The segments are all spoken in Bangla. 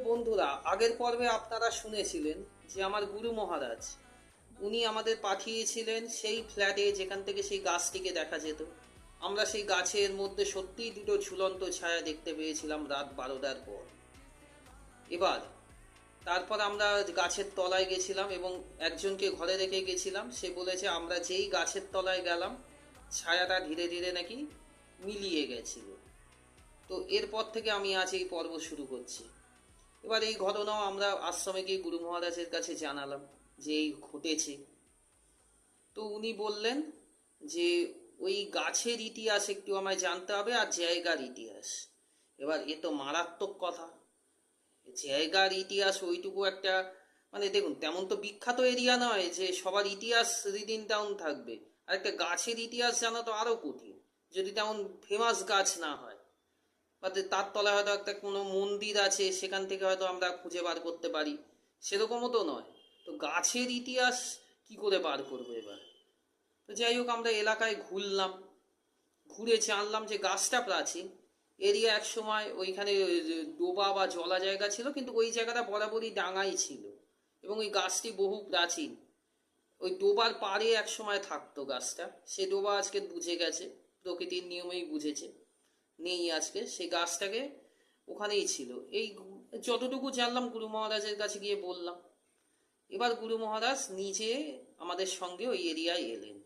বন্ধুরা, আগের পর্বে আপনারা শুনেছিলেন যে আমার গুরু মহারাজ উনি আমাদের পাঠিয়েছিলেন সেই ফ্ল্যাটে যেখান থেকে সেই গাছটিকে দেখা যেত। আমরা সেই গাছের মধ্যে সত্যিই দুটো ঝুলন্ত ছায়া দেখতে পেয়েছিলাম রাত 12টার পর। এবার তারপর আমরা গাছের তলায় গেছিলাম এবং একজনকে ঘরে রেখে গেছিলাম। সে বলেছে আমরা যেই গাছের তলায় গেলাম ছায়াটা ধীরে ধীরে নাকি মিলিয়ে গেছিল। তো এরপর থেকে আমি আজ এই পর্ব শুরু করছি। এবার এই ঘটনাও আমরা আশ্রমে গিয়ে গুরু মহারাজের কাছে জানালাম যে এই ঘটেছে। তো উনি বললেন যে ওই গাছের ইতিহাস একটু আমায় জানতে হবে আর জায়গার ইতিহাস। এবার এ তো মারাত্মক কথা। জায়গার ইতিহাস ওইটুকু একটা, মানে দেখুন, তেমন তো বিখ্যাত এরিয়া নয় যে সবার ইতিহাস রিডিং ডাউন থাকবে। আর একটা গাছের ইতিহাস জানা তো আরো কঠিন, যদি তেমন ফেমাস গাছ না হয়, বা তার তলায় হয়তো একটা কোনো মন্দির আছে সেখান থেকে হয়তো আমরা খুঁজে বার করতে পারি, সেরকমও তো নয়। তো গাছের ইতিহাস কি করে বার করবো এবার? তো যাই হোক, আমরা এলাকায় ঘুরলাম, ঘুরে জানলাম যে গাছটা প্রাচীন। এরিয়া এক সময় ওইখানে ডোবা বা জলা জায়গা ছিল, কিন্তু ওই জায়গাটা বরাবরই ডাঙাই ছিল এবং ওই গাছটি বহু প্রাচীন। ওই ডোবার পাড়ে এক সময় থাকতো গাছটা, সে ডোবা আজকে বুঝে গেছে, প্রকৃতির নিয়মেই বুঝেছে, নেই আজকে। সেই গাছটাকে ওখানেই ছিল। এই যতটুকু জানলাম গুরু মহারাজের কাছে গিয়ে বললাম। এবার গুরু মহারাজ নিজে আমাদের সঙ্গে ওই এরিয়ায় এলেন।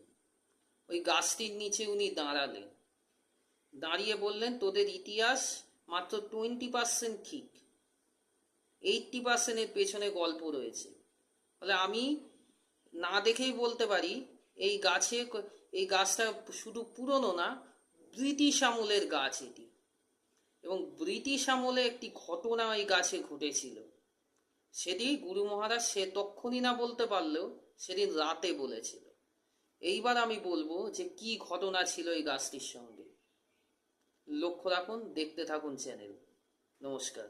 ওই গাছটির নিচে উনি দাঁড়ালেন, দাঁড়িয়ে বললেন তোদের ইতিহাস মাত্র 20% ঠিক, 80%-এর পেছনে গল্প রয়েছে। ফলে আমি না দেখেই বলতে পারি এই গাছে, এই গাছটা শুধু পুরনো না, ব্রিটিশ আমলের গাছ এটি। এবং ব্রিটিশ আমলে একটি ঘটনা এই গাছে ঘটেছিল, সেটি গুরু মহারাজ সে তক্ষুনি না বলতে পারলেও সেদিন রাতে বলেছিল। এইবার আমি বলবো যে কি ঘটনা ছিল এই গাছটির সঙ্গে। লক্ষ্য রাখুন, দেখতে থাকুন চ্যানেল। নমস্কার।